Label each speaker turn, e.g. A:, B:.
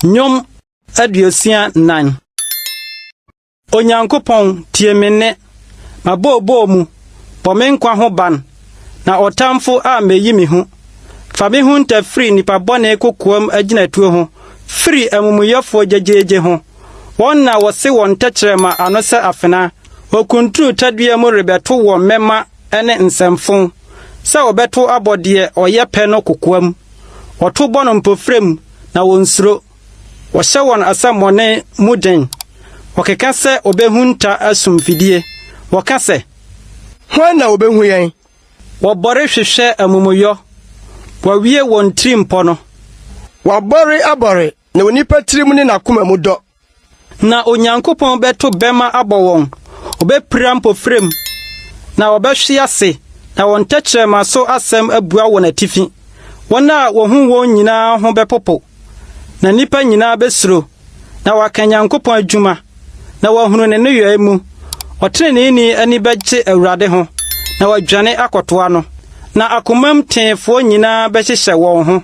A: Nyom aduosia nan. Onyankopon tie me ne mabɔbɔ mu bɔ me nkwa ho ban na ɔtamfo a meyi me ho fa me ho ntafiri nipa bɔne kokoam agyinatuo ho firi amumuyɛfo gyegyeegye ho wɔn na wɔse wɔn tɛkyerɛma ano sɛ afena wɔkunturu tadua mu rebɛto wɔ mɛma ene nsɛmfo sɛ wɔbɛto abɔdeɛ ɔyɛ pɛ no kokoam wɔto bɔ no mpofrem na wɔnsuro wɔhyɛ wɔn asamɔne mu den wɔkeka sɛ obehunta asumfidie wɔka sɛ
B: hwan na obehu yɛn
A: wɔbɔre hwehwɛ amumuyɔ wɔwie wɔn tirimpɔ no
B: wɔbɔre abɔre na onipa tirim ne nakoma mu dɔ
A: na Onyankopɔn bɛto bɛma abɔ wɔn obɛpira mpofrem na wɔbɛhwe ase na wɔn tɛkyerɛma so asɛm abua wɔn atifi wɔn a wɔhu wɔn nyinaa ho bɛpopo na nipa nyinaa bɛsuro na wɔaka Nyankopɔn adwuma na wɔhunu ne nneyɛe mu ɔtreneeni ani bɛgye Awurade ho na wɔadwane akɔtoa no na akomam teefoɔ nyinaa bɛhyehyɛ wɔn ho